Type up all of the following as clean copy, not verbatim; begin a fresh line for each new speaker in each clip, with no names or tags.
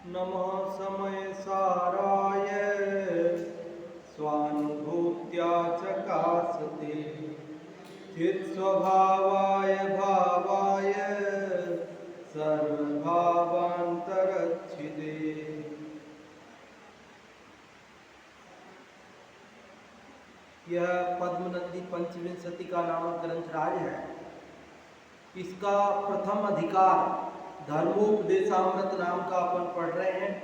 नमः समय साराय स्वानुभूत्या चकासते चित्स्वभावाय भावाय सर्वभावान्तरच्छिदे। यह पद्मनंदी पंचविंशति का नामक ग्रंथराज है। इसका प्रथम अधिकार धर्मोपदेशामृत नाम का अपन पढ़ रहे हैं।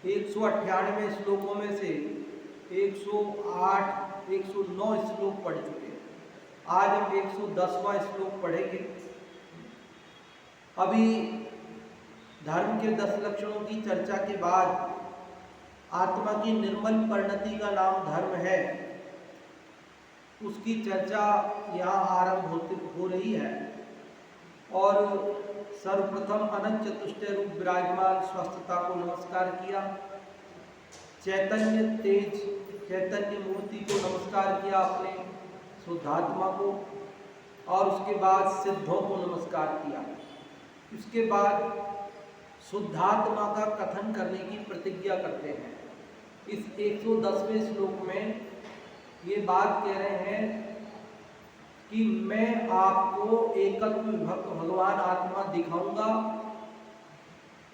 198 श्लोकों में से 108, 109 श्लोक पढ़ चुके हैं। आज हम 110वां श्लोक पढ़ेंगे। अभी धर्म के 10 लक्षणों की चर्चा के बाद आत्मा की निर्मल परिणति का नाम धर्म है, उसकी चर्चा यहाँ आरंभ हो रही है। और सर्वप्रथम अनंत चतुष्टय रूप विराजमान स्वस्थता को नमस्कार किया, चैतन्य तेज चैतन्य मूर्ति को नमस्कार किया, अपने शुद्धात्मा को, और उसके बाद सिद्धों को नमस्कार किया। उसके बाद शुद्धात्मा का कथन करने की प्रतिज्ञा करते हैं। इस 110वें श्लोक में ये बात कह रहे हैं कि मैं आपको एकत्व विभक्त भगवान आत्मा दिखाऊंगा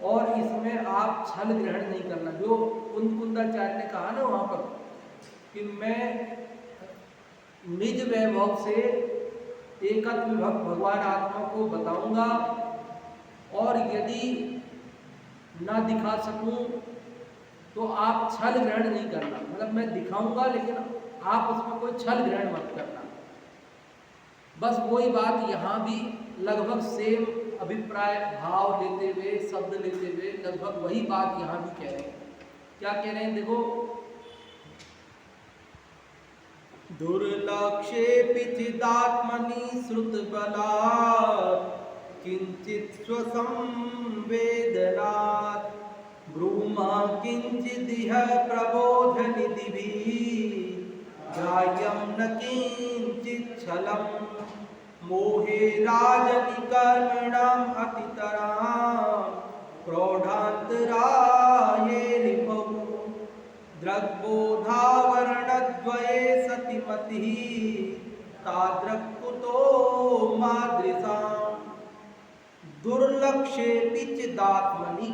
और इसमें आप छल ग्रहण नहीं करना। जो कुंदाचार्य ने कहा ना वहां पर कि मैं निज वैभव से एकत्व विभक्त भगवान आत्मा को बताऊंगा और यदि ना दिखा सकूं तो आप छल ग्रहण नहीं करना। मतलब मैं दिखाऊंगा लेकिन आप उसमें कोई छल ग्रहण मत करना। बस वही बात यहाँ भी लगभग सेम अभिप्राय भाव लेते हुए, शब्द लेते हुए लगभग वही बात यहाँ भी कह रहे हैं। क्या कह रहे हैं देखो, दुर्लक्षेऽपि चिदात्मनि श्रुतबलात् किंचित् स्वसंवेदनात् ब्रूमः किंचिदिह प्रबोधनिधिभिः ग्राह्यं न किंचित् छलम् मोहे राजनिकर्मणाम् अतितरां प्रौढान्तराये रिपौ दृग्बोधावरणद्वये सति मतिः तादृक्कुतो मादृशाम् दुर्लक्षेऽपि चिदात्मनि।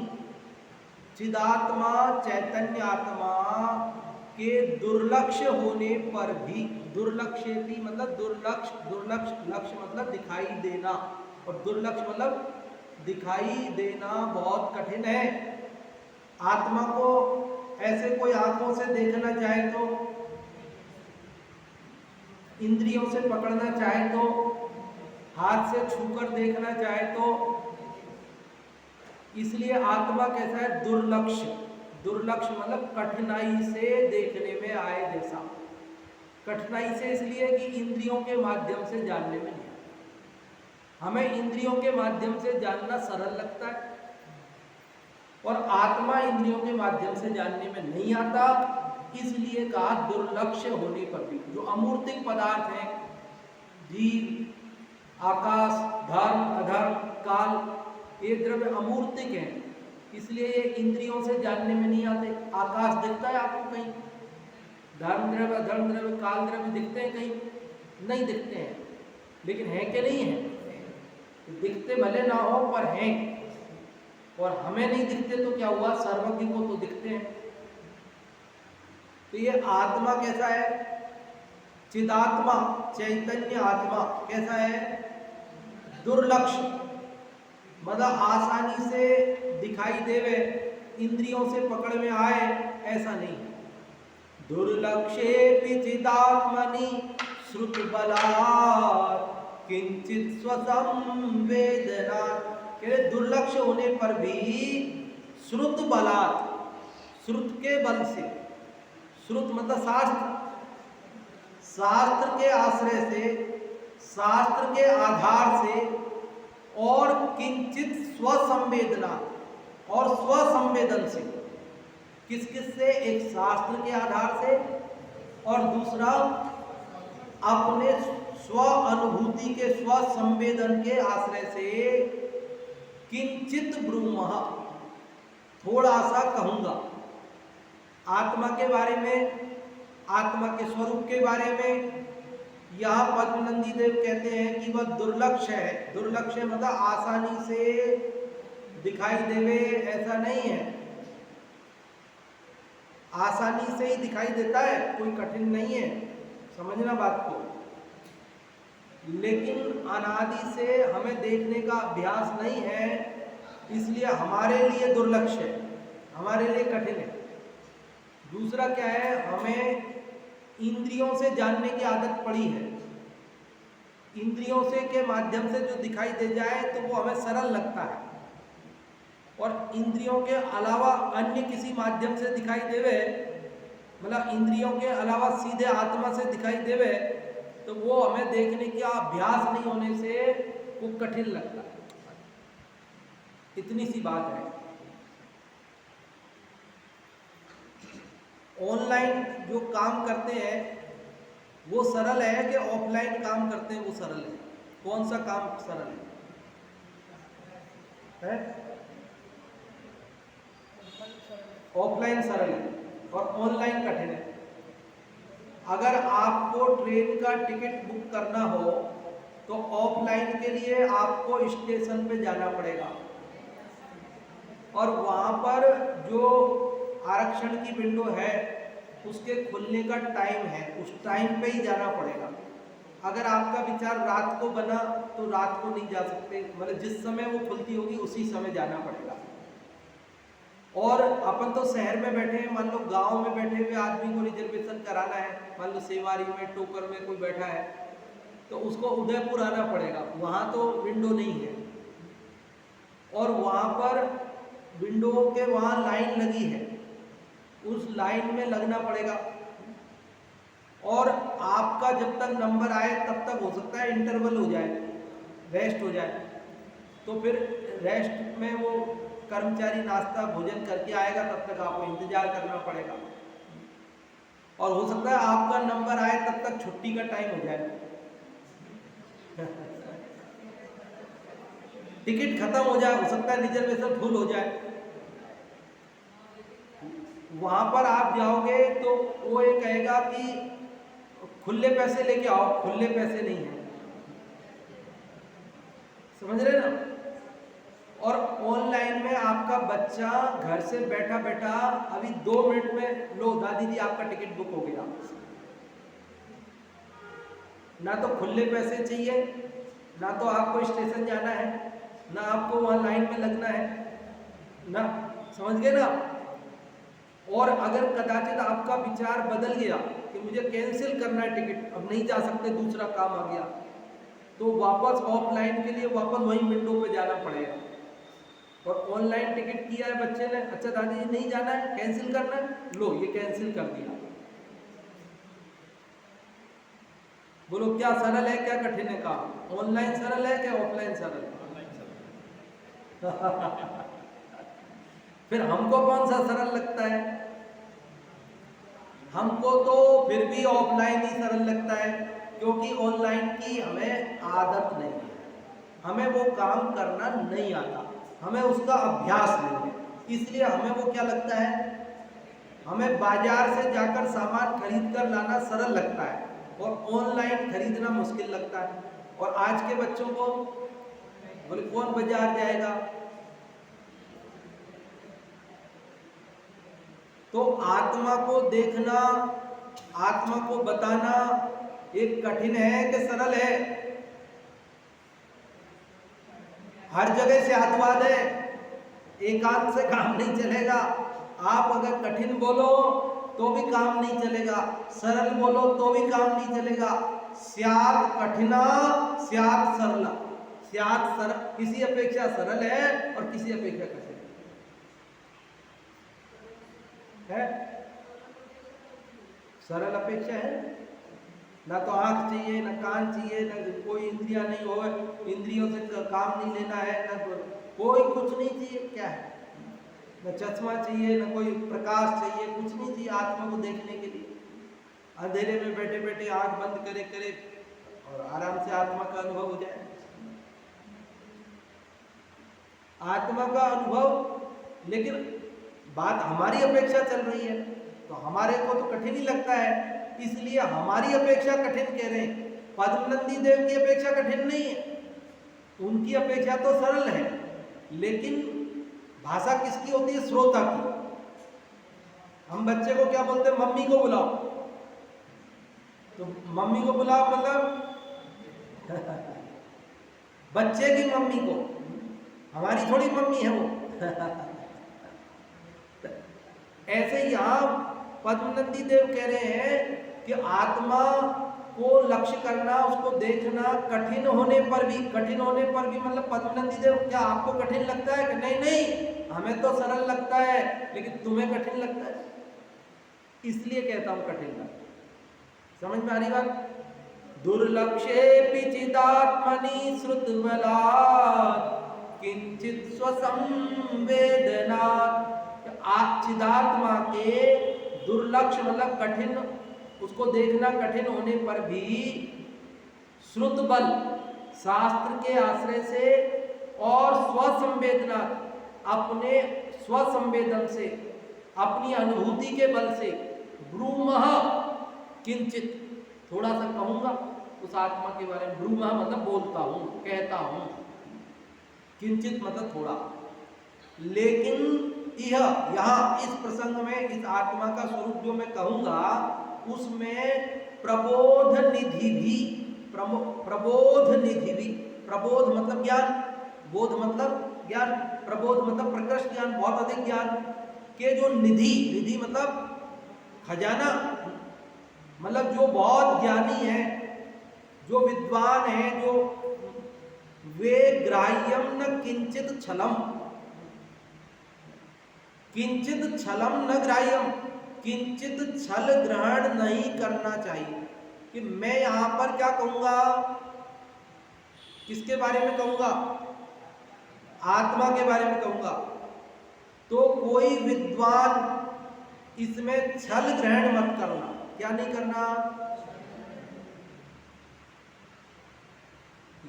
चिदात्मा चैतन्य आत्मा के दुर्लक्ष्य होने पर भी, दुर्लक्षेऽपि मतलब लक्ष्य मतलब दिखाई देना, और दुर्लक्ष्य मतलब दिखाई देना बहुत कठिन है। आत्मा को ऐसे कोई आंखों से देखना चाहे तो, इंद्रियों से पकड़ना चाहे तो, हाथ से छूकर देखना चाहे तो, इसलिए आत्मा कैसा है, दुर्लक्ष्य। दुर्लक्ष्य मतलब कठिनाई से देखने में आए जैसा। कठिनाई से इसलिए कि इंद्रियों के माध्यम से जानने में नहीं। हमें इंद्रियों के माध्यम से जानना सरल लगता है और आत्मा इंद्रियों के माध्यम से जानने में नहीं आता। इसलिए कहा दुर्लक्ष्य होने पर भी। जो अमूर्तिक पदार्थ हैं, जीव, आकाश, धर्म, अधर्म, काल, ये द्रव्य अमूर्तिक हैं, इसलिए ये इंद्रियों से जानने में नहीं आते। आकाश दिखता है आपको कहीं? धर्म द्रव्य, अधर्म द्रव्य, काल द्रव्य दिखते हैं कहीं? नहीं दिखते हैं। लेकिन हैं कि नहीं है? दिखते भले ना हो पर हैं। और हमें नहीं दिखते तो क्या हुआ, सर्वज्ञ को तो दिखते हैं। तो ये आत्मा कैसा है, चिदात्मा चैतन्य आत्मा कैसा है, दुर्लक्ष्य मतलब आसानी से दिखाई देवे, इंद्रियों से पकड़ में आए, ऐसा नहीं। दुर्लक्षेऽपि चिदात्मनि श्रुतबलात् किंचित् स्वसंवेदनात्। दुर्लक्ष्य होने पर भी श्रुत बलात्, श्रुत के बल से, श्रुत मतलब शास्त्र, शास्त्र के आश्रय से, शास्त्र के आधार से, और किंचित स्वसंवेदना और स्वसंवेदन से। किस किस से, एक शास्त्र के आधार से और दूसरा अपने स्व अनुभूति के स्वसंवेदन के आश्रय से। किंचित ब्रूमः थोड़ा सा कहूँगा आत्मा के बारे में, आत्मा के स्वरूप के बारे में। यहाँ पद्मनंदी देव कहते हैं कि वह दुर्लक्ष है। दुर्लक्ष मतलब आसानी से दिखाई देवे ऐसा नहीं है, आसानी से ही दिखाई देता है, कोई कठिन नहीं है, समझना बात को। लेकिन अनादि से हमें देखने का अभ्यास नहीं है, इसलिए हमारे लिए दुर्लक्ष है, हमारे लिए कठिन है। दूसरा क्या है, हमें इंद्रियों से जानने की आदत पड़ी है। इंद्रियों से के माध्यम से जो दिखाई दे जाए तो वो हमें सरल लगता है, और इंद्रियों के अलावा अन्य किसी माध्यम से दिखाई देवे, मतलब इंद्रियों के अलावा सीधे आत्मा से दिखाई देवे, तो वो हमें देखने का अभ्यास नहीं होने से वो कठिन लगता है। इतनी सी बात है। ऑनलाइन जो काम करते हैं वो सरल है कि ऑफलाइन काम करते हैं वो सरल है? कौन सा काम सरल है? ऑफलाइन सरल है और ऑनलाइन कठिन है। अगर आपको ट्रेन का टिकट बुक करना हो तो ऑफलाइन के लिए आपको स्टेशन पे जाना पड़ेगा, और वहाँ पर जो आरक्षण की विंडो है उसके खुलने का टाइम है, उस टाइम पे ही जाना पड़ेगा। अगर आपका विचार रात को बना तो रात को नहीं जा सकते, मतलब जिस समय वो खुलती होगी उसी समय जाना पड़ेगा। और अपन तो शहर में बैठे हैं, मान लो गांव में बैठे हुए आदमी को रिजर्वेशन कराना है, मान लो सेवारी में टोकर में कोई बैठा है तो उसको उदयपुर आना पड़ेगा, वहाँ तो विंडो नहीं है, और वहाँ पर विंडो के वहाँ लाइन लगी है, उस लाइन में लगना पड़ेगा, और आपका जब तक नंबर आए तब तक हो सकता है इंटरवल हो जाए, रेस्ट हो जाए, तो फिर रेस्ट में वो कर्मचारी नाश्ता भोजन करके आएगा, तब तक आपको इंतजार करना पड़ेगा, और हो सकता है आपका नंबर आए तब तक छुट्टी का टाइम हो जाए टिकट खत्म हो जाए, हो सकता है रिजर्वेशन फुल हो जाए। वहां पर आप जाओगे तो वो ये कहेगा कि खुले पैसे लेके आओ, खुले पैसे नहीं है, समझ रहे ना। और ऑनलाइन में आपका बच्चा घर से बैठा बैठा अभी 2 मिनट में लो दादी जी आपका टिकट बुक हो गया। ना तो खुले पैसे चाहिए, ना तो आपको स्टेशन जाना है, ना आपको वहां लाइन में लगना है, ना, समझ गए ना। और अगर कदाचित आपका विचार बदल गया कि मुझे कैंसिल करना है टिकट, अब नहीं जा सकते, दूसरा काम आ गया, तो वापस ऑफलाइन के लिए वापस वही विंडो पे जाना पड़ेगा। और ऑनलाइन टिकट किया है बच्चे ने, अच्छा दादी जी नहीं जाना है, कैंसिल करना है, लो ये कैंसिल कर दिया। बोलो क्या सरल है क्या कठिन है काम? ऑनलाइन सरल है क्या ऑफलाइन सरल है? फिर हमको कौन सा सरल लगता है? हमको तो फिर भी ऑफलाइन ही सरल लगता है, क्योंकि ऑनलाइन की हमें आदत नहीं है, हमें वो काम करना नहीं आता, हमें उसका अभ्यास नहीं है, इसलिए हमें वो क्या लगता है, हमें बाजार से जाकर सामान खरीद कर लाना सरल लगता है और ऑनलाइन खरीदना मुश्किल लगता है। और आज के बच्चों को बोले कौन बाजार जाएगा? तो आत्मा को देखना, आत्मा को बताना एक कठिन है कि सरल है? हर जगह से आत्मवाद है, एकांत से काम नहीं चलेगा। आप अगर कठिन बोलो तो भी काम नहीं चलेगा, सरल बोलो तो भी काम नहीं चलेगा। स्यात् कठिना स्यात् सरला, स्यात् सरल, किसी अपेक्षा सरल है और किसी अपेक्षा कठिन है। सरल अपेक्षा है, ना तो आंख चाहिए, ना कान चाहिए, ना कोई इंद्रियां नहीं हो, इंद्रियों से काम नहीं लेना है, ना कोई कुछ नहीं चाहिए, क्या है, न चश्मा चाहिए, न कोई प्रकाश चाहिए, कुछ नहीं चाहिए आत्मा को देखने के लिए। अंधेरे में बैठे बैठे आंख बंद करे करे और आराम से आत्मा का अनुभव हो जाए। आत्मा का अनुभव, लेकिन बात हमारी अपेक्षा चल रही है, तो हमारे को तो कठिन ही लगता है, इसलिए हमारी अपेक्षा कठिन कह रहे हैं। पद्मनंदी देव की अपेक्षा कठिन नहीं है, उनकी अपेक्षा तो सरल है, लेकिन भाषा किसकी होती है? श्रोता की। हम बच्चे को क्या बोलते हैं? मम्मी को बुलाओ, तो मम्मी को बुलाओ मतलब बच्चे की मम्मी को, हमारी थोड़ी मम्मी है वो। ऐसे यहां पद्मनंदी देव कह रहे हैं कि आत्मा को लक्ष्य करना, उसको देखना कठिन होने पर भी मतलब पद्मनंदी देव, क्या आपको कठिन लगता है? कि नहीं नहीं, हमें तो सरल लगता है, लेकिन तुम्हें कठिन लगता है, इसलिए कहता हूं कठिन लगता है। समझ में आ रही बात? दुर्लक्षे चिदात्मनि श्रुतबलात् किंचित स्वसंवेदनात्। चिदात्मा के दुर्लक्ष मतलब कठिन, उसको देखना कठिन होने पर भी श्रुत बल, शास्त्र के आश्रय से और स्वसंवेदना, अपने स्वसंवेदन से, अपनी अनुभूति के बल से, ब्रूमः किंचित, थोड़ा सा कहूंगा उस आत्मा के बारे में। ब्रूमः मतलब बोलता हूं, कहता हूं, किंचित मतलब थोड़ा। लेकिन यह यहाँ इस प्रसंग में इस आत्मा का स्वरूप जो मैं कहूंगा, उसमें प्रबोध निधि भी, प्रबोध निधि भी, प्रबोध मतलब ज्ञान, बोध मतलब ज्ञान, प्रबोध मतलब प्रकृष्ट ज्ञान, बहुत अधिक ज्ञान के जो निधि, निधि मतलब खजाना, मतलब जो बहुत ज्ञानी है, जो विद्वान है, जो वे ग्राह्यम न किंचित छलम, किंचित छलम न ग्राह्यम, किंचित छल ग्रहण नहीं करना चाहिए। कि मैं यहां पर क्या कहूंगा, किसके बारे में कहूंगा? आत्मा के बारे में कहूंगा, तो कोई विद्वान इसमें छल ग्रहण मत करना। क्या नहीं करना?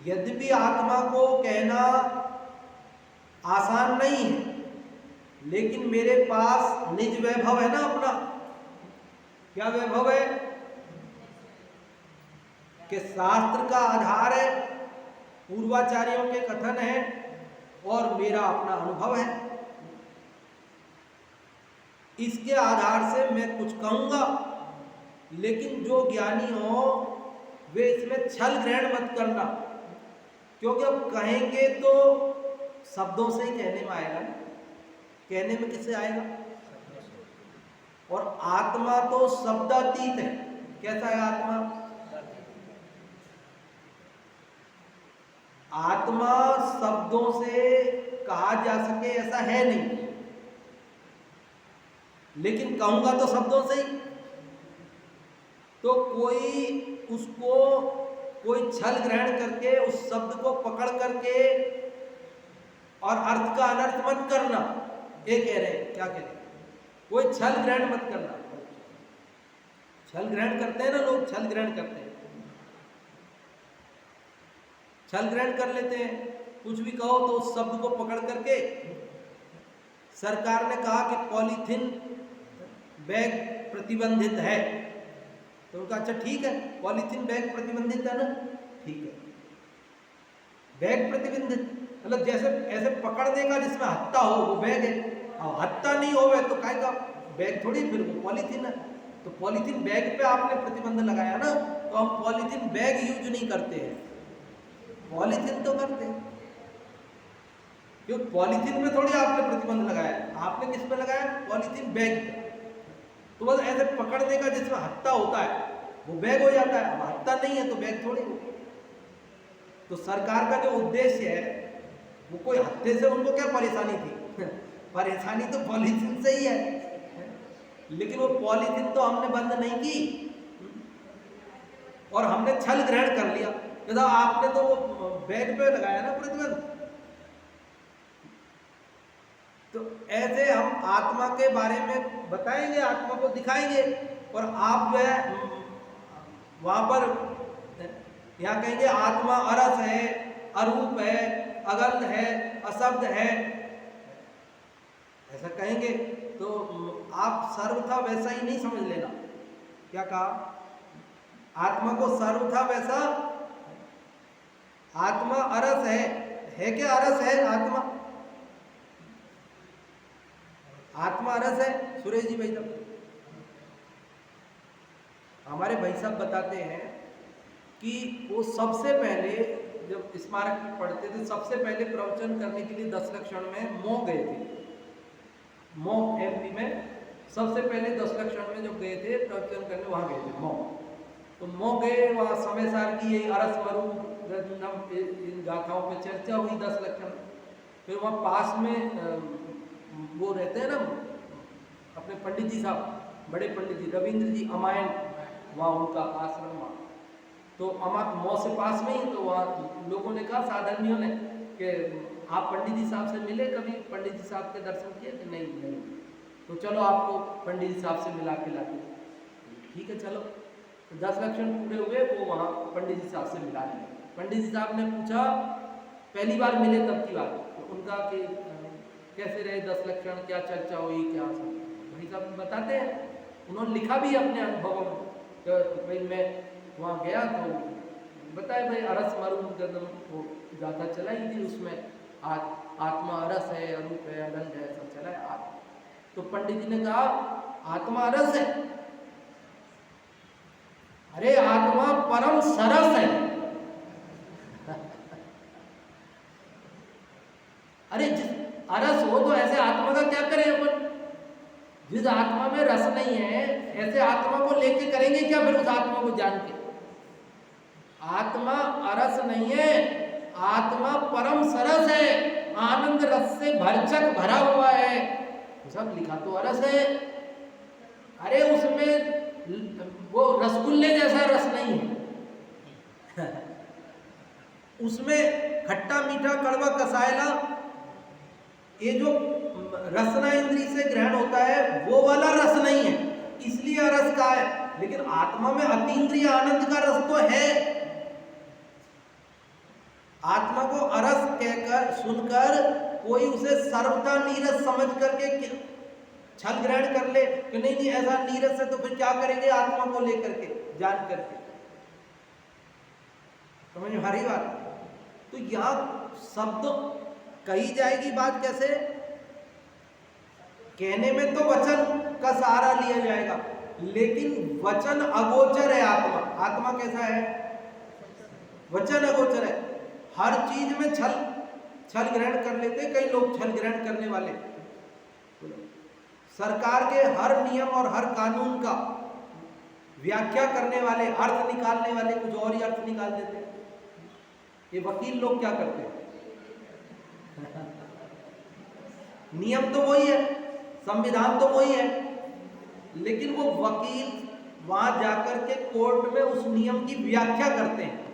यद्यपि आत्मा को कहना आसान नहीं है, लेकिन मेरे पास निज वैभव है ना अपना। क्या वैभव है? कि शास्त्र का आधार है, पूर्वाचार्यों के कथन है, और मेरा अपना अनुभव है। इसके आधार से मैं कुछ कहूंगा, लेकिन जो ज्ञानी हो वे इसमें छल ग्रहण मत करना, क्योंकि अब कहेंगे तो शब्दों से ही कहने में आएगा ना, कहने में किससे आएगा? और आत्मा तो शब्दातीत है। कैसा है आत्मा? आत्मा शब्दों से कहा जा सके ऐसा है नहीं, लेकिन कहूंगा तो शब्दों से ही। तो कोई छल ग्रहण करके उस शब्द को पकड़ करके और अर्थ का अनर्थ मत करना, ये कह रहे हैं। क्या कह रहे हैं? कोई छल ग्रहण मत करना। छल ग्रहण करते हैं ना लोग, छल ग्रहण करते हैं, छल ग्रहण कर लेते हैं। कुछ भी कहो तो उस शब्द को पकड़ करके, सरकार ने कहा कि पॉलीथीन बैग प्रतिबंधित है, तो उनका अच्छा ठीक है, पॉलीथीन बैग प्रतिबंधित है ना, ठीक है, बैग प्रतिबंधित मतलब जैसे ऐसे पकड़ देगा जिसमें हत्ता हो वो बैग है, और हत्ता नहीं होवे तो काय का बैग थोड़ी, फिर वो पॉलीथीन है। तो पॉलीथीन बैग पे आपने प्रतिबंध लगाया ना, तो हम पॉलीथीन बैग यूज नहीं करते हैं, पॉलीथीन तो करते हैं, क्यों? पॉलीथीन पे थोड़ी आपने प्रतिबंध लगाया, आपने किस पे लगाया? पॉलीथीन बैग पे। तो बस ऐसे पकड़ देगा जिसमें हत्ता होता है वो बैग हो जाता है, अब हत्ता नहीं है तो बैग थोड़ी हो। तो सरकार का जो उद्देश्य है वो कोई हत्ते से उनको क्या परेशानी थी? परेशानी तो पॉलीथीन से ही है, लेकिन वो पॉलीथीन तो हमने बंद नहीं की और हमने छल ग्रहण कर लिया। तो आपने तो वो बैग पे लगाया ना प्रतिबंध। तो ऐसे हम आत्मा के बारे में बताएंगे, आत्मा को दिखाएंगे, और आप जो है वहां पर यहाँ कहेंगे आत्मा अरस है, अरूप है, अगंध है, अशब्द है, ऐसा कहेंगे तो आप सर्वथा वैसा ही नहीं समझ लेना। क्या कहा? आत्मा को सर्वथा वैसा, आत्मा अरस है क्या? अरस है आत्मा, आत्मा अरस है। सुरेश जी भाई साहब, हमारे भाई साहब बताते हैं कि वो सबसे पहले जब स्मारक में पढ़ते थे, सबसे पहले प्रवचन करने के लिए 10 लक्षण में मौ गए थे। मौ एमपी में सबसे पहले 10 लक्षण में जब गए थे प्रवचन करने, वहां गए थे मौ। तो मौ गए, वहां समय सार की यही अरस मरु इन गाथाओं पर चर्चा हुई 10 लक्षण। फिर वहां पास में वो रहते हैं ना अपने पंडित जी साहब, बड़े पंडित जी रविंद्र जी अमायन, वहाँ उनका आश्रम वहाँ। तो मौ से पास में ही, तो वहाँ लोगों ने कहा, साधर्मियों ने, कि आप पंडित जी साहब से मिले कभी, पंडित जी साहब के दर्शन किए? कि नहीं। तो चलो आपको पंडित जी साहब से मिला के लाते। ठीक है चलो। तो 10 लक्षण पूरे हुए, वो वहाँ पंडित जी साहब से मिला लिए। पंडित जी साहब ने पूछा, पहली बार मिले तब की बात, तो उनका कि कैसे रहे 10 लक्षण, क्या चर्चा हुई, क्या सब भाई साहब बताते हैं। उन्होंने लिखा भी अपने अनुभवों में, भाई मैं वहाँ गया तो बताया भाई अरस मरु गदम वो गाथा चलाई थी, उसमें आत्मा अरस है, अरूप है, अनंत है, सब चला है। तो पंडित जी ने कहा आत्मा अरस है? अरे आत्मा परम सरस है। अरे अरस हो तो ऐसे आत्मा का क्या करें अपन? जिस आत्मा में रस नहीं है, ऐसे आत्मा को लेके करेंगे क्या फिर उस आत्मा को जान के? आत्मा अरस नहीं है, आत्मा परम सरस है, आनंद रस से भरचक भरा हुआ है। सब लिखा तो अरस है। अरे उसमें वो रसगुल्ले जैसा रस नहीं है। उसमें खट्टा मीठा कड़वा कसायला, ये जो रसना इंद्री से ग्रहण होता है वो वाला रस नहीं है, इसलिए अरस का है। लेकिन आत्मा में अतीन्द्रिय आनंद का रस तो है। आत्मा को अरस कहकर सुनकर कोई उसे सर्वथा नीरस समझ करके छल ग्रहण कर ले कि नहीं ऐसा नीरस है, तो फिर क्या करेंगे आत्मा को लेकर के जान करके? समझ में आ रही बात? तो यहां शब्द कही जाएगी बात कैसे? कहने में तो वचन का सहारा लिया जाएगा, लेकिन वचन अगोचर है। आत्मा कैसा है? वचन अगोचर है। हर चीज में छल ग्रहण कर लेते कई लोग, छल ग्रहण करने वाले। सरकार के हर नियम और हर कानून का व्याख्या करने वाले, अर्थ निकालने वाले कुछ और ही अर्थ निकाल देते हैं। ये वकील लोग क्या करते हैं? नियम तो वही है, संविधान तो वही है, लेकिन वो वकील वहां जाकर के कोर्ट में उस नियम की व्याख्या करते हैं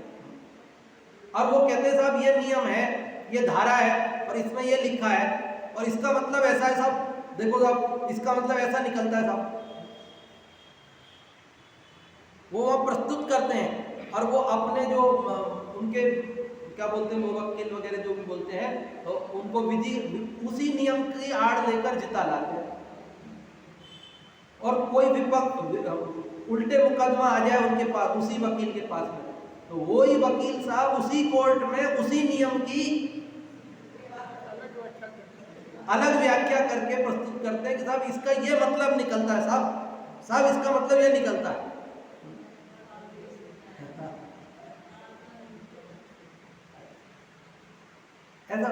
और वो कहते हैं साहब ये नियम है, ये धारा है और इसमें ये लिखा है और इसका मतलब ऐसा है साहब, देखो साहब इसका मतलब ऐसा निकलता है साहब। वो प्रस्तुत करते हैं और वो अपने जो उनके क्या बोलते हैं, वो वकील वगैरह जो भी बोलते हैं, तो उनको विधि उसी नियम की आड़ लेकर जिता लाते हैं। और कोई विपक्ष उल्टे मुकदमा आ जाए उनके पास, उसी वकील के पास में, तो वो ही वकील साहब उसी कोर्ट में उसी नियम की अलग व्याख्या करके प्रस्तुत करते हैं कि साहब इसका ये मतलब निकलता है, साहब इसका मतलब ये निकलता है। ऐसा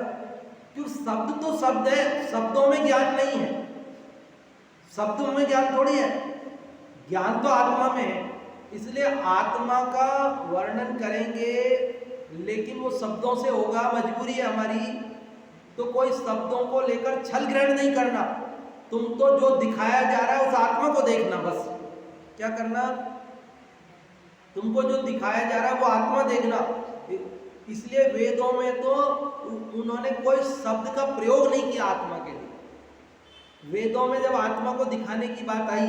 क्यों? शब्द तो शब्द है, शब्दों में ज्ञान नहीं है, शब्दों में ज्ञान थोड़ी है, ज्ञान तो आत्मा में है। इसलिए आत्मा का वर्णन करेंगे लेकिन वो शब्दों से होगा, मजबूरी है हमारी। तो कोई शब्दों को लेकर छल ग्रहण नहीं करना, तुम तो जो दिखाया जा रहा है उस आत्मा को देखना, बस क्या करना, तुमको जो दिखाया जा रहा है वो आत्मा देखना। इसलिए वेदों में तो उन्होंने कोई शब्द का प्रयोग नहीं किया आत्मा के लिए। वेदों में जब आत्मा को दिखाने की बात आई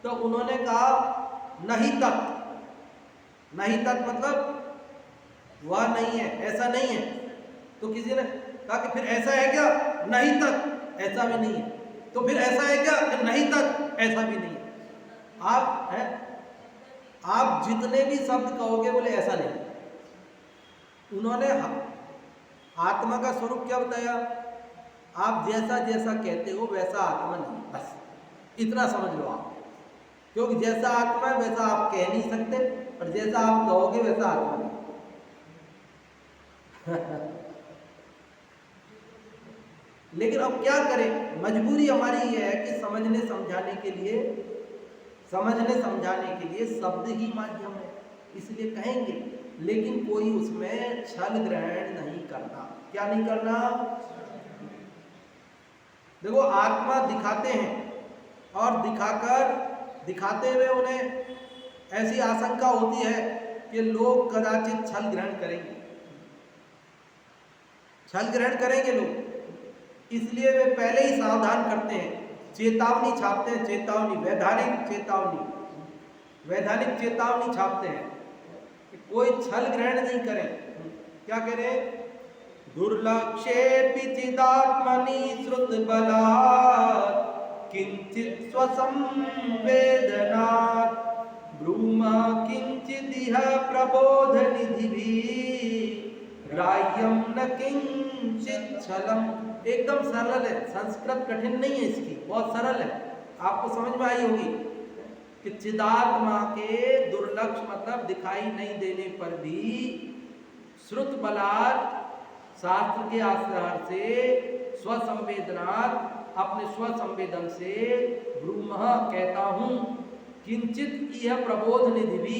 तो उन्होंने कहा नहीं तत्। नहीं तत् मतलब वह नहीं है, ऐसा नहीं है। तो किसी ने कहा कि फिर ऐसा है क्या? नहीं तत्। ऐसा भी नहीं है। तो फिर ऐसा है क्या कि नहीं तक, ऐसा भी नहीं है। आप हैं, आप जितने भी शब्द कहोगे बोले ऐसा नहीं। उन्होंने आत्मा का स्वरूप क्या बताया, आप जैसा जैसा कहते हो वैसा आत्मा नहीं, बस इतना समझ लो आप। क्योंकि जैसा आत्मा है वैसा आप कह नहीं सकते, और जैसा आप कहोगे वैसा आत्मा नहीं। लेकिन अब क्या करें, मजबूरी हमारी यह है कि समझने समझाने के लिए शब्द ही माध्यम है, इसलिए कहेंगे। लेकिन कोई उसमें छल ग्रहण नहीं करना। क्या नहीं करना? देखो, आत्मा दिखाते हैं और दिखाते हुए उन्हें ऐसी आशंका होती है कि लोग कदाचित छल ग्रहण करेंगे लोग, इसलिए वे पहले ही सावधान करते हैं, चेतावनी छापते हैं, वैधानिक चेतावनी छापते हैं कि कोई छल ग्रहण नहीं करे। क्या करें? दुर्लक्षे चिदात्मनि श्रुत बलात् किंचित स्वसंवेदनात् ब्रूमा किंचिदिह प्रबोध निधिभिः ग्राह्यं न किंचित छलम। एकदम सरल है, संस्कृत कठिन नहीं है इसकी, बहुत सरल है, आपको समझ में आई होगी कि चिदात्मा के दुर्लक्ष मतलब दिखाई नहीं देने पर भी श्रुत बलात् शास्त्र के आधार से स्वसंवेदनात् अपने स्वसंवेदन से ब्रूमः कहता हूं, किंचित यह प्रबोध निधि भी,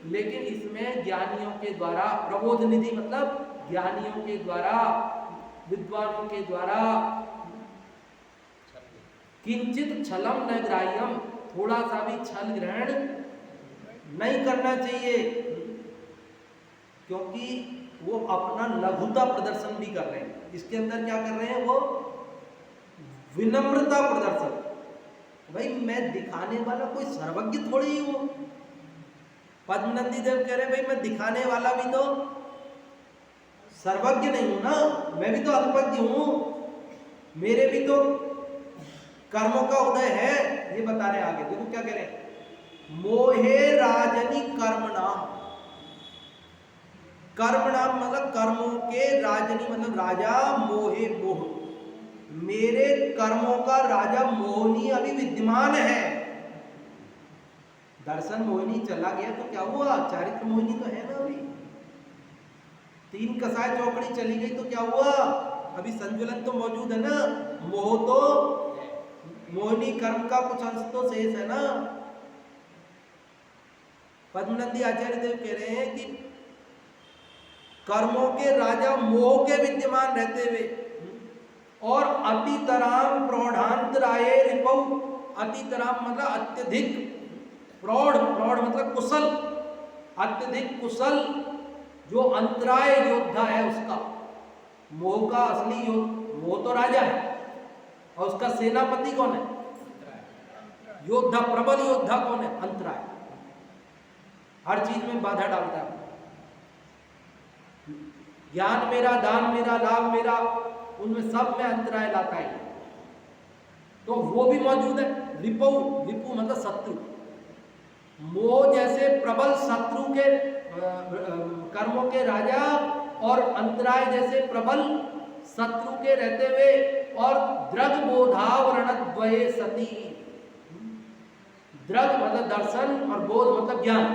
लेकिन इसमें ज्ञानियों के द्वारा, प्रबोध निधि मतलब ज्ञानियों के द्वारा, विद्वानों के द्वारा, किंचित छलम न ग्राह्यम, थोड़ा सा भी छल ग्रहण नहीं करना चाहिए, क्योंकि वो अपना लघुता प्रदर्शन भी कर रहे हैं। इसके अंदर क्या कर रहे हैं? वो विनम्रता प्रदर्शन। भाई मैं दिखाने वाला कोई सर्वज्ञ थोड़ी ही हूं। पद्मनंदी देव कह रहे हैं भाई मैं दिखाने वाला भी तो सर्वज्ञ नहीं हूं ना, मैं भी तो अल्पज्ञ हूं, मेरे भी तो कर्मों का उदय है, ये बता रहे आगे। देखो क्या कह रहे हैं, मोहे राजनी कर्म नाम मतलब कर्मों के राजनी मतलब राजा, मोहे मोह, मेरे कर्मों का राजा मोहनी अभी विद्यमान है। दर्शन मोहिनी चला गया तो क्या हुआ, चारित्र मोहिनी तो है ना अभी। 3 कसाय चौकड़ी चली गई तो क्या हुआ, अभी संजुलन तो मौजूद है ना। मोह तो मोहिनी कर्म का कुछ अंश तो शेष है ना। पद्मनंदी आचार्य देव कह रहे हैं कि कर्मों के राजा मोह के विद्यमान रहते हुए और अतितराम प्रौढ़ांतराये रिपौ, अतितराम मतलब अत्यधिक, प्रौढ़ मतलब कुशल, अत्यधिक कुशल जो अंतराय योद्धा है उसका, मोह का असली मोह तो राजा है और उसका सेनापति कौन है, योद्धा, प्रबल योद्धा कौन है, अंतराय। हर चीज में बाधा डालता है। ज्ञान मेरा, दान मेरा, लाभ मेरा, उनमें सब में अंतराय लाता है, तो वो भी मौजूद है। रिपु मतलब शत्रु, मोह जैसे प्रबल शत्रु के कर्मों के राजा और अंतराय जैसे प्रबल शत्रु के रहते हुए, और द्रग बोधावरण द्वये सती, द्रग मतलब दर्शन और बोध मतलब ज्ञान,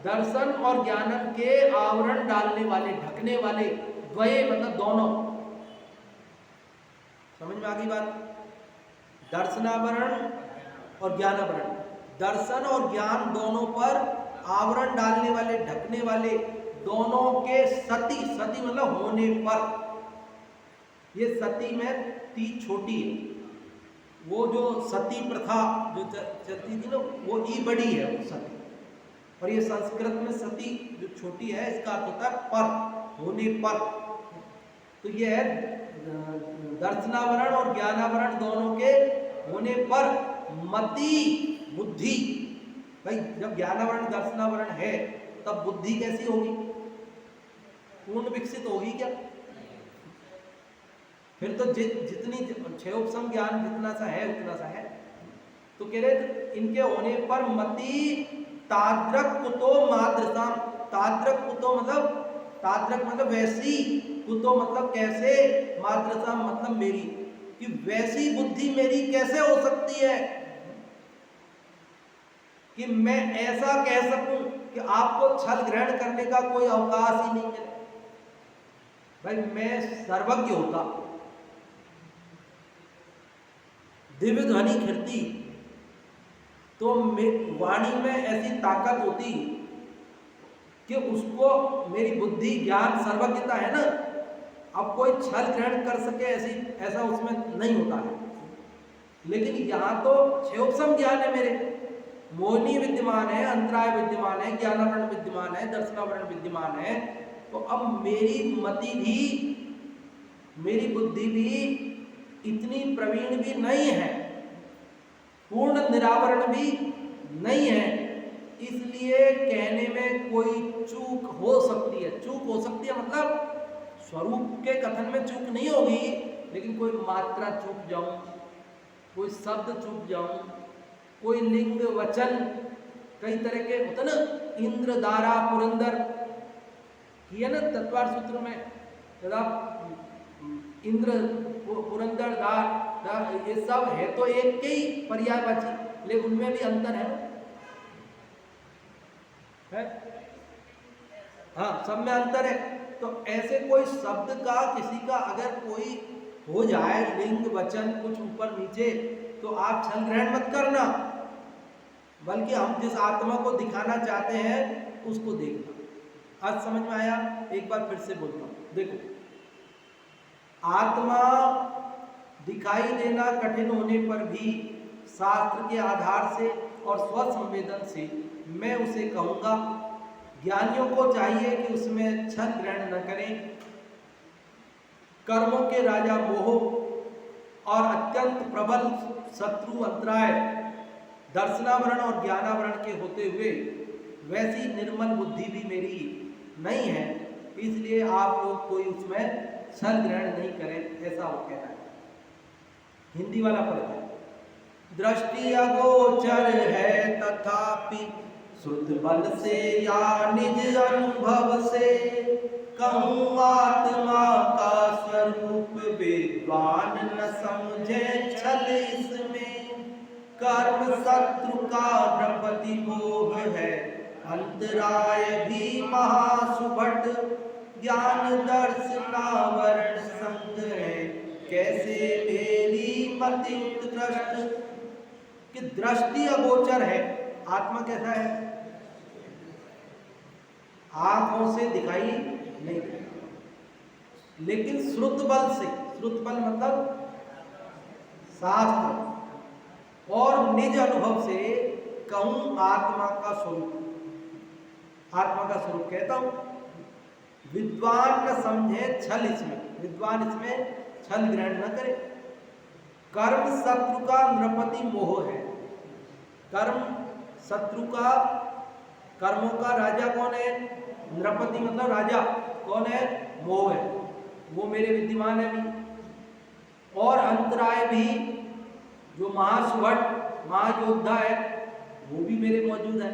दर्शन और ज्ञान के आवरण डालने वाले, ढकने वाले, द्वये मतलब दोनों। समझ में आ गई बात? दर्शनावरण और ज्ञानावरण, दर्शन और ज्ञान दोनों पर आवरण डालने वाले, ढकने वाले, दोनों के सती मतलब होने पर, ये सती में ती छोटी है, वो जो सती प्रथा जो चलती थी ना, वो ई बड़ी है वो सती, और ये संस्कृत में सती जो छोटी है इसका अर्थ होता है पर, होने पर। तो ये है दर्शनावरण और ज्ञानावरण दोनों के होने पर मति बुद्धि। भाई जब ज्ञानावरण दर्शनावरण है तब बुद्धि कैसी होगी, पूर्ण विकसित होगी क्या? फिर तो जितनी छह उपसम ज्ञान जितना सा है उतना सा है। तो कह रहे इनके होने पर मति ताद्रक कुतो माद्रसाम, ताद्रक कुतो मतलब, ताद्रक मतलब वैसी, कुतो मतलब कैसे, माद्रसाम मतलब मेरी, कि वैसी बुद्धि मेरी कैसे हो सकती है कि मैं ऐसा कह सकूं कि आपको छल ग्रहण करने का कोई अवकाश ही नहीं मिले। भाई मैं सर्वज्ञ होता, दिव्य ध्वनि खिड़ती, तो वाणी में ऐसी ताकत होती कि उसको, मेरी बुद्धि ज्ञान सर्वज्ञता है ना, अब कोई छल ग्रहण कर सके ऐसी, ऐसा उसमें नहीं होता है। लेकिन यहाँ तो छेउपसम ज्ञान है मेरे, मोहिनी विद्यमान है, अंतराय विद्यमान है, ज्ञानावरण विद्यमान है, दर्शनावरण विद्यमान है। तो अब मेरी मति भी, मेरी बुद्धि भी इतनी प्रवीण भी नहीं है, पूर्ण निरावरण भी नहीं है, इसलिए कहने में कोई चूक हो सकती है। चूक हो सकती है मतलब स्वरूप के कथन में चूक नहीं होगी, लेकिन कोई मात्रा चूक जाऊं, कोई शब्द चूक जाऊं, कोई लिंग वचन, कई तरह के होते ना, इंद्र दारा पुरंदर किया ना तत्वार सूत्र में, इंद्र पुरंदर दार, ये सब है तो एक के ही पर्यायवाची, लेकिन उनमें भी अंतर है, हाँ सब में अंतर है। तो ऐसे कोई शब्द का किसी का अगर कोई हो जाए, लिंग वचन कुछ ऊपर नीचे, तो आप छल ग्रहण मत करना, बल्कि हम जिस आत्मा को दिखाना चाहते हैं उसको देखना। आज समझ में आया? एक बार फिर से बोलता हूं, देखो, आत्मा दिखाई देना कठिन होने पर भी शास्त्र के आधार से और स्वसंवेदन से मैं उसे कहूंगा। ज्ञानियों को चाहिए कि उसमें छल ग्रहण न करें। कर्मों के राजा मोह और अत्यंत प्रबल शत्रु अंतराय दर्शनावरण और ज्ञानावरण के होते हुए वैसी निर्मल बुद्धि भी मेरी नहीं है, इसलिए आप लोग कोई उसमें छल ग्रहण नहीं करें, ऐसा वो कहना है। हिंदी वाला पढ़ है, दृष्टि अगोचर है तथापि शुद्ध बल से या निज अनुभव से कहूँ आत्मा का स्वरूप विद्वान न समझे छल इसमें। कर्म शत्रु का नृपति मोह है, अंतराय भी महासुभट, ज्ञान दर्शनावरण संग है, कैसे मेरी मति उत्कृष्ट। कि दृष्टि अगोचर है, आत्मा कैसा है? आंखों से दिखाई नहीं देता, लेकिन श्रुत बल से, श्रुत बल मतलब शास्त्र और निज अनुभव से कहूं आत्मा का स्वरूप। आत्मा का स्वरूप कहता हूं, विद्वान न समझे छल इसमें, विद्वान इसमें छल ग्रहण न करे। कर्म शत्रु का नृपति मोह है, कर्म शत्रु का, कर्मों का राजा कौन है? नृपति मतलब राजा कौन है? मोह है, वो मेरे विद्यमान है भी। और अंतराय भी, जो महासुभट महायोद्धा है वो भी मेरे मौजूद है।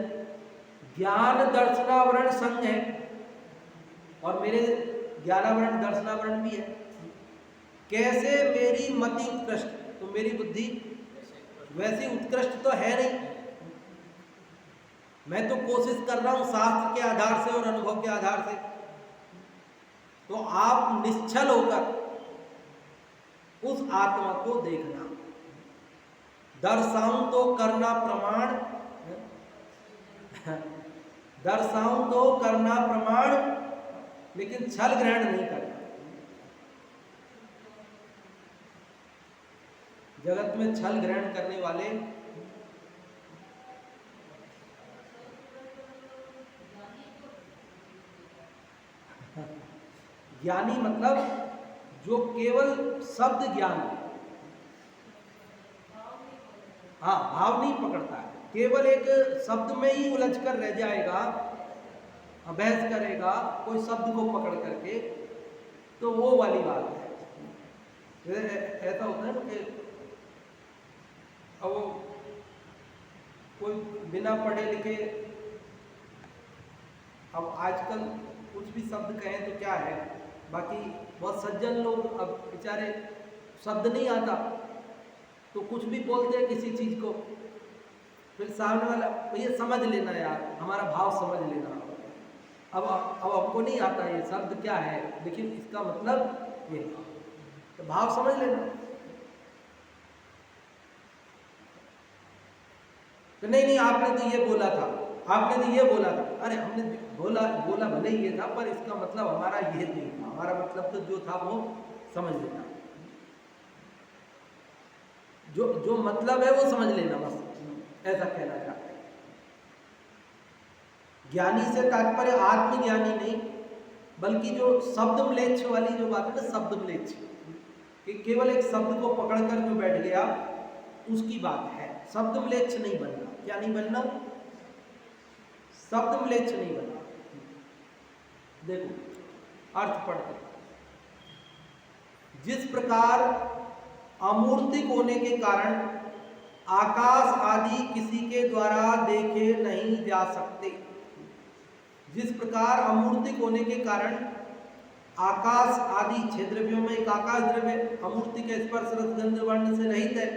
ज्ञान दर्शनावरण संग है, और मेरे ज्ञानावरण दर्शनावरण भी है। कैसे मेरी मति उत्कृष्ट, तो मेरी बुद्धि वैसी उत्कृष्ट तो है नहीं। मैं तो कोशिश कर रहा हूं शास्त्र के आधार से और अनुभव के आधार से। तो आप निश्चल होकर उस आत्मा को देखना। दर्शाऊं तो करना प्रमाण, दर्शाऊं तो करना प्रमाण, लेकिन छल ग्रहण नहीं करना। जगत में छल ग्रहण करने वाले ज्ञानी मतलब जो केवल शब्द ज्ञान, हाँ भाव नहीं पकड़ता है, केवल एक शब्द में ही उलझ कर रह जाएगा, बहस करेगा कोई शब्द को पकड़ करके, तो वो वाली बात है। ऐसा होता है ना कि अब वो कोई बिना पढ़े लिखे, अब आजकल कुछ भी शब्द कहें तो क्या है, बाकी बहुत सज्जन लोग अब बेचारे शब्द नहीं आता तो कुछ भी बोलते हैं किसी चीज को, फिर सामने वाला भैया समझ लेना यार, हमारा भाव समझ लेना। अब हमको नहीं आता ये शब्द क्या है, लेकिन इसका मतलब ये, तो भाव समझ लेना। तो नहीं आपने तो ये बोला था, आपने तो ये बोला था, अरे हमने बोला भले ही ये था पर इसका मतलब हमारा ये नहीं था, हमारा मतलब तो जो था वो समझ लेना, जो मतलब है वो समझ लेना, बस ऐसा कहना चाहते हैं। ज्ञानी से तात्पर्य आत्मज्ञानी नहीं, बल्कि जो शब्द म्लेच्छ वाली जो बात है ना, शब्द म्लेच्छ, कि केवल एक शब्द को पकड़कर जो बैठ गया उसकी बात है। शब्द म्लेच्छ नहीं बनना। क्या नहीं बनना? शब्द म्लेच्छ नहीं बनना। देखो अर्थ पढ़ते, जिस प्रकार अमूर्तिक होने के कारण आकाश आदि किसी के द्वारा देखे नहीं जा सकते, जिस प्रकार अमूर्तिक होने के कारण आकाश आदि छह द्रव्यों में एक आकाश द्रव्य अमूर्तिक स्पर्श रस गंध वर्ण से रहित है,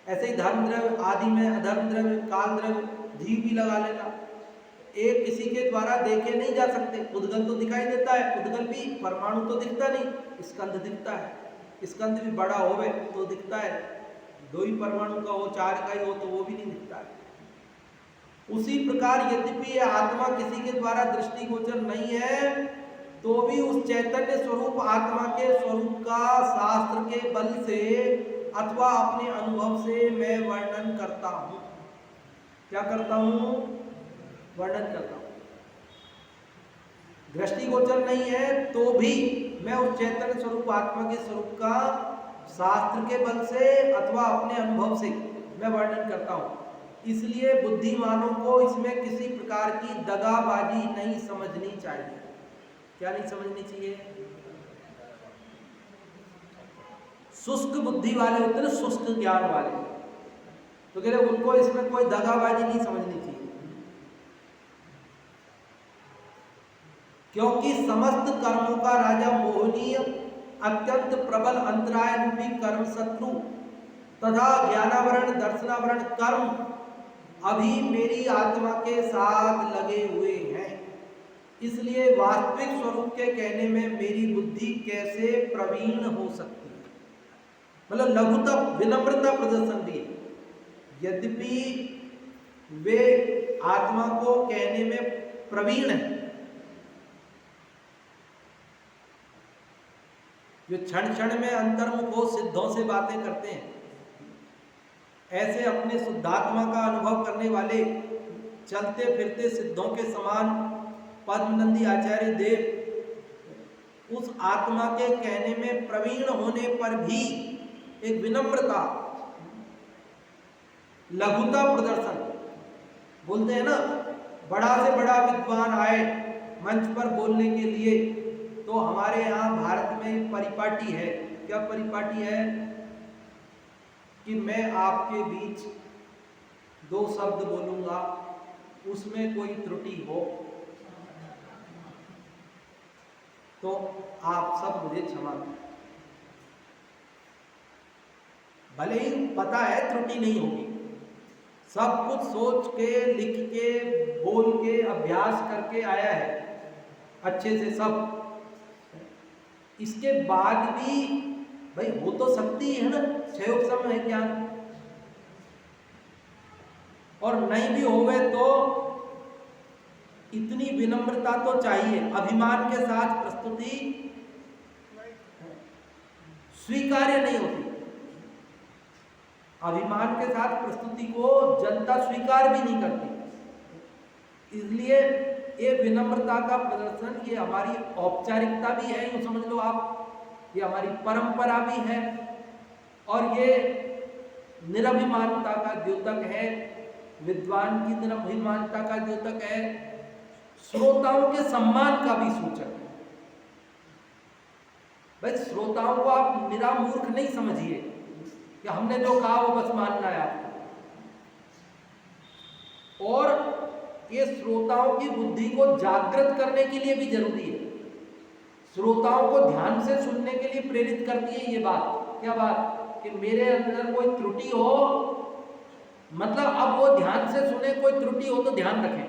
ऐसे ही धर्म द्रव्य आदि में अधर्म द्रव्य काल द्रव्य जीव भी लगा लेना, एक किसी के द्वारा देखे नहीं जा सकते। उद्गल तो दिखाई देता है, उद्गल भी परमाणु तो दिखता नहीं, स्कंध दिखता है, स्कंध भी बड़ा होवे तो दिखता है, दो ही परमाणु का हो चार का ही हो तो वो भी नहीं दिखता है। उसी प्रकार यद्यपि ये आत्मा किसी के द्वारा दृष्टिगोचर नहीं है, तो भी उस चैतन्य स्वरूप आत्मा के स्वरूप का शास्त्र के बल से अथवा अपने अनुभव से मैं वर्णन करता हूं। क्या करता हूं? वर्णन करता हूं। दृष्टिगोचर नहीं है तो भी मैं उस चैतन्य स्वरूप आत्मा के स्वरूप का शास्त्र के बल से अथवा अपने अनुभव से मैं वर्णन करता हूं। इसलिए बुद्धिमानों को इसमें किसी प्रकार की दगाबाजी नहीं समझनी चाहिए। क्या नहीं समझनी चाहिए? शुष्क बुद्धि वाले होते हैं, शुष्क ज्ञान वाले, तो कह रहे उनको इसमें कोई दगाबाजी नहीं समझनी चाहिए, क्योंकि समस्त कर्मों का राजा मोहनीय अत्यंत प्रबल अंतराय रूपी कर्म शत्रु तथा ज्ञानावरण दर्शनावरण कर्म अभी मेरी आत्मा के साथ लगे हुए हैं। इसलिए वास्तविक स्वरूप के कहने में मेरी बुद्धि कैसे प्रवीण हो सकती है, मतलब लघुता विनम्रता प्रदर्शन भी है। यद्यपि वे आत्मा को कहने में प्रवीण है, जो क्षण क्षण में अंतर्मुख हो सिद्धों से बातें करते हैं, ऐसे अपने शुद्धात्मा का अनुभव करने वाले चलते फिरते सिद्धों के समान पद्मनंदी आचार्य देव उस आत्मा के कहने में प्रवीण होने पर भी एक विनम्रता लघुता प्रदर्शन, बोलते हैं ना बड़ा से बड़ा विद्वान आए मंच पर बोलने के लिए, तो हमारे यहाँ भारत में परिपाटी है। क्या परिपाटी है? कि मैं आपके बीच दो शब्द बोलूंगा, उसमें कोई त्रुटि हो तो आप सब मुझे क्षमा करें। भले ही पता है त्रुटि नहीं होगी, सब कुछ सोच के लिख के बोल के अभ्यास करके आया है अच्छे से सब, इसके बाद भी भाई हो तो सकती है ना, क्षयोग समय है ज्ञान, और नहीं भी होवे तो इतनी विनम्रता तो चाहिए। अभिमान के साथ प्रस्तुति स्वीकार्य नहीं होती, अभिमान के साथ प्रस्तुति को जनता स्वीकार भी नहीं करती। इसलिए ये विनम्रता का प्रदर्शन ये हमारी औपचारिकता भी है, यूं समझ लो आप, ये हमारी परंपरा भी है, और ये निरभिमानता का द्योतक है, विद्वान की निरभिमानता का द्योतक है, श्रोताओं के सम्मान का भी सूचक है। भाई श्रोताओं को आप निरा मूर्ख नहीं समझिए कि हमने जो कहा वो बस मानना है आपको। और ये श्रोताओं की बुद्धि को जागृत करने के लिए भी जरूरी है, श्रोताओं को ध्यान से सुनने के लिए प्रेरित करती है ये बात। क्या बात? कि मेरे अंदर कोई त्रुटि हो, मतलब अब वो ध्यान से सुने, कोई त्रुटि हो तो ध्यान रखें।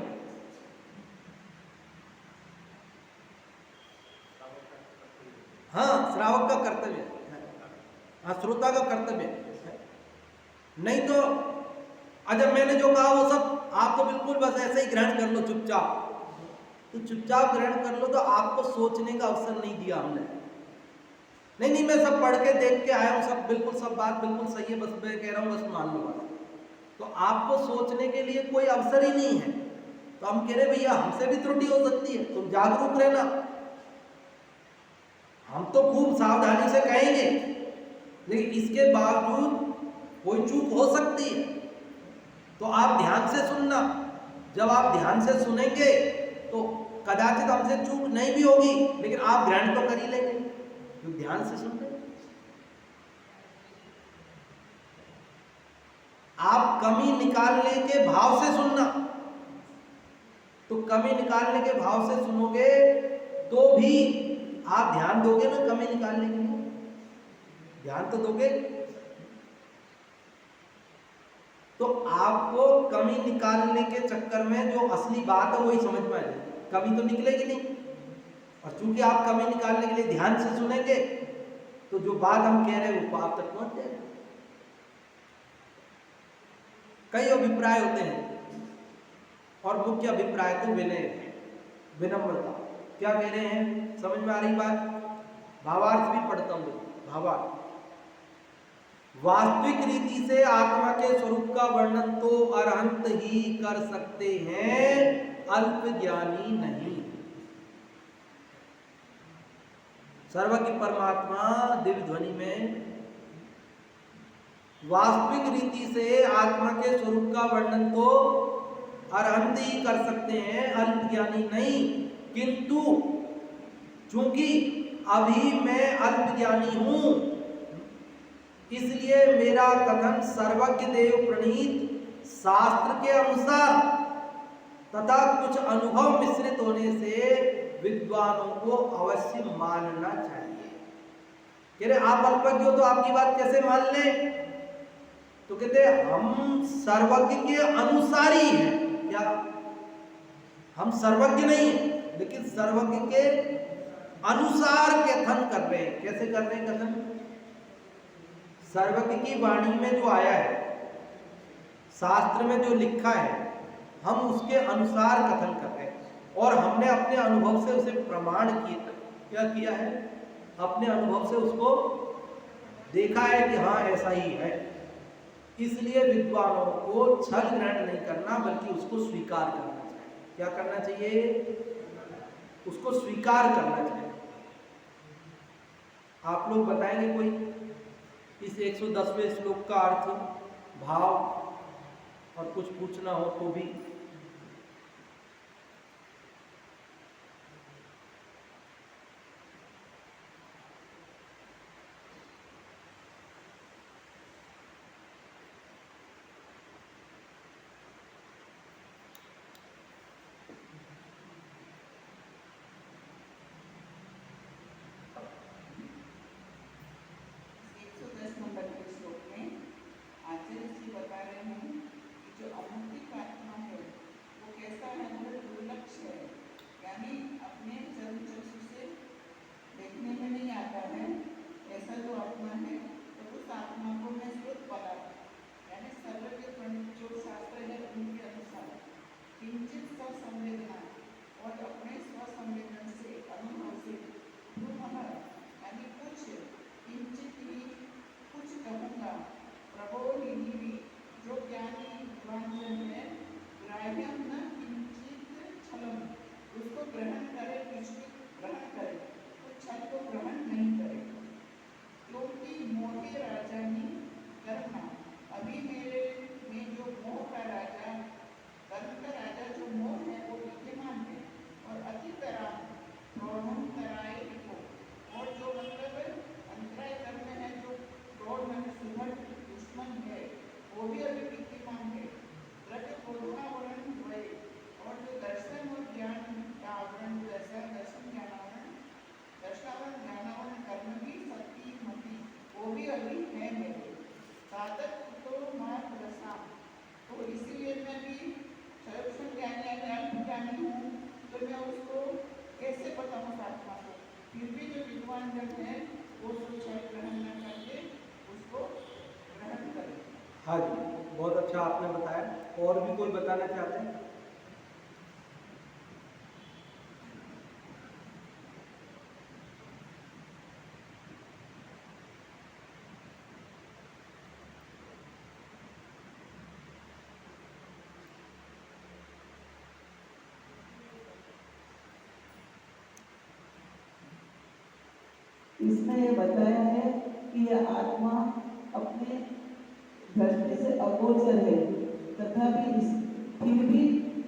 हाँ, श्रावक का कर्तव्य है, हाँ श्रोता का कर्तव्य है। नहीं तो अजब मैंने जो कहा वो सब आप तो बिल्कुल बस ऐसे ही ग्रहण कर लो चुपचाप, तो चुपचाप ग्रहण कर लो, तो आपको सोचने का अवसर नहीं दिया हमने। नहीं मैं सब पढ़ के देख के आया हूँ, सब बिल्कुल सब बात बिल्कुल सही है, बस मैं कह रहा हूँ बस मान लो बस। तो आपको सोचने के लिए कोई अवसर ही नहीं है। तो हम कह रहे भैया हमसे भी त्रुटि हो सकती है, तुम जागरूक रहना। हम तो खूब सावधानी से कहेंगे, लेकिन इसके बावजूद कोई चूक हो सकती है, तो आप ध्यान से सुनना। जब आप ध्यान से सुनेंगे तो कदाचित हमसे चूक नहीं भी होगी, लेकिन आप ग्रहण तो कर ही लेंगे, जो ध्यान से सुन रहे। आप कमी निकालने के भाव से सुनना, तो कमी निकालने के भाव से सुनोगे तो भी आप ध्यान दोगे ना, कमी निकालने के लिए ध्यान तो दोगे। तो आपको कमी निकालने के चक्कर में जो असली बात है वही समझ में आ जाएगी, कमी तो निकलेगी नहीं। और चूंकि आप कमी निकालने के लिए ध्यान से सुनेंगे, तो जो बात हम कह रहे हैं वो आप तक पहुंच जाएगी। कई अभिप्राय होते हैं, और मुख्य अभिप्राय तो विनय है, विनम्रता। क्या कह रहे हैं, समझ में आ रही बात? भावार्थ भी पढ़ता हूं, भावार्थ। वास्तविक रीति से आत्मा के स्वरूप का वर्णन तो अरहंत ही कर सकते हैं, अल्प ज्ञानी नहीं। सर्वज्ञ परमात्मा दिव्य ध्वनि में वास्तविक रीति से आत्मा के स्वरूप का वर्णन तो अरहंत ही कर सकते हैं, अल्प ज्ञानी नहीं। किंतु चूंकि अभी मैं अल्प ज्ञानी हूं, इसलिए मेरा कथन सर्वज्ञ देव प्रणीत शास्त्र के अनुसार तथा कुछ अनुभव मिश्रित होने से विद्वानों को अवश्य मानना चाहिए। कह रहे आप अल्पज्ञ हो तो आपकी बात कैसे मान लें? तो कहते हम सर्वज्ञ के अनुसारी हैं। क्या हम सर्वज्ञ नहीं है, लेकिन सर्वज्ञ के अनुसार कथन कर रहे हैं। कैसे कर रहे हैं कथन? सर्वज्ञ की वाणी में जो आया है, शास्त्र में जो लिखा है, हम उसके अनुसार कथन कर रहे हैं। और हमने अपने अनुभव से उसे प्रमाण किया। क्या किया है? अपने अनुभव से उसको देखा है कि हाँ ऐसा ही है। इसलिए विद्वानों को छल ग्रहण नहीं करना, बल्कि उसको स्वीकार करना चाहिए। क्या करना चाहिए? उसको स्वीकार करना चाहिए। आप लोग बताएंगे कोई इस 110वें श्लोक का अर्थ, भाव, और कुछ पूछना हो तो भी।
आचार्य जी बता रहे हैं कि जो अलौकिक आत्मा है वो भी अभी विद्यमान है। द्रव्य बोधावरण द्वय, और जो दर्शन और ज्ञान का आवरण जैसा दर्शन ज्ञानावरण, दर्शनावरण ज्ञानावरण कर्म भी शक्ति मति, वो भी अभी है मेरे साधक तो मार्ग रसा। तो इसीलिए मैं भी सर्वक्षण ज्ञानी यानी अल्प ज्ञानी हूँ, तो मैं उसको कैसे बताऊँ आत्मा को। फिर भी जो विद्वान जन है वो स्वयं ग्रहण न करके उसको ग्रहण करें।
हाँ जी, बहुत अच्छा आपने बताया। और भी कोई बताना चाहते हैं?
इसमें ये बताया है कि यह आत्मा अपने दृष्टि से अगोचर है, तथापि फिर भी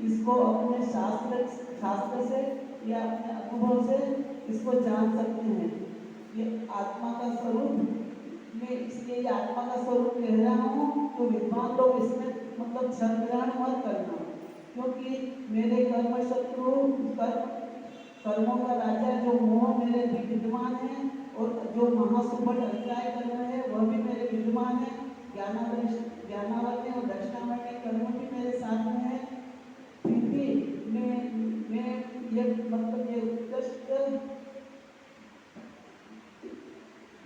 इसको अपने शास्त्र से या अपने अनुभव से इसको जान सकते हैं। ये आत्मा का स्वरूप, मैं इसलिए ये आत्मा का स्वरूप कह रहा हूँ, तो विद्वान लोग इसमें मतलब क्षण ग्रहण मत करना, क्योंकि मेरे कर्म शत्रु कर्मों का राजा जो मोह मेरे भी विद्वान है, और जो महासुभट अध्याय कर्म है वह भी मेरे विद्वान है। ज्ञानावरण और दर्शनावरण कर्म भी मेरे साथ में है। फिर भी मैं ये मतलब ये उत्कृष्ट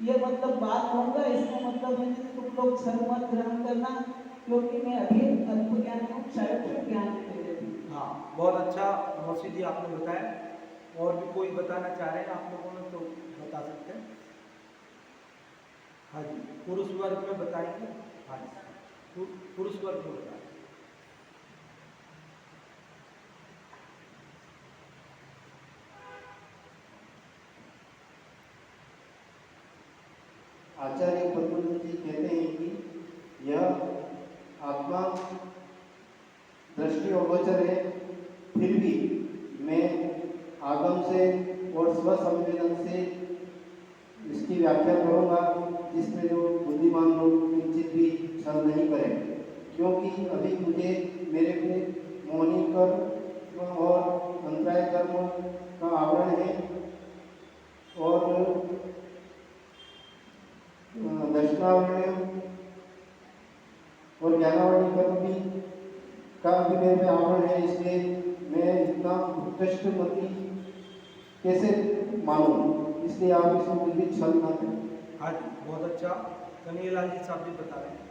ये मतलब बात कहूँगा, इसमें मतलब है कि तुम लोग क्षण मत ग्रहण करना, क्योंकि मैं अभी अल्प ज्ञानी हूँ, क्षण ज्ञान मेरे भी।
हाँ, बहुत अच्छा मौसी जी आपने बताया। और भी कोई बताना चाह रहे हैं आप लोगों ने तो बता सकते हैं। हाँ जी, पुरुष वर्ग में बताएंगे। हाँ जी, पुरुष वर्ग में बताएं।
आचार्य पद्मनाभ जी कहते हैं कि यह आत्मा दृष्टि अगोचर है, फिर भी मैं आगम से और स्वसंवेदन से इसकी व्याख्या करूँगा, जिसमें जो बुद्धिमान लोग किंचित भी छल नहीं करें, क्योंकि अभी मुझे मेरे पे मोहनी कर्म और अंतराय कर्म का आवरण है, और दर्शनावरण और ज्ञानावरण कर्म भी का भी मेरे पे आवरण है। इसलिए मैं इतना उत्कृष्ट मति कैसे मानूं, इसलिए आप इसमें कुछ भी छल ना करें।
हाँ जी, बहुत अच्छा। कन्हैयालाल जी साहब भी बता रहे हैं।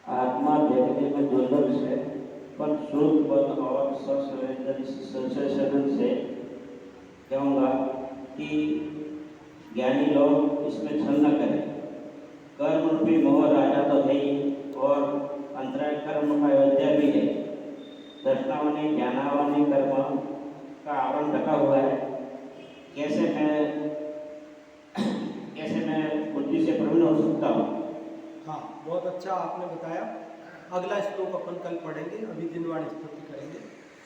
आत्मा देखने में दुर्लभ है, पर शुद्ध बल और संशोधन से कहूँगा कि ज्ञानी लोग इसमें छल न करें। कर्म रूपी मोह राजा तो है ही, और अंतराय कर्म का अयोध्या भी है। दर्शनावनी ज्ञानावनी कर्म का आवरण ढका हुआ है। कैसे मैं बुद्धि से प्रवीण हो सकता हूँ।
हाँ, बहुत अच्छा आपने बताया। अगला श्लोक अपन कल पढ़ेंगे, अभी जिनवाणी स्तुति करेंगे।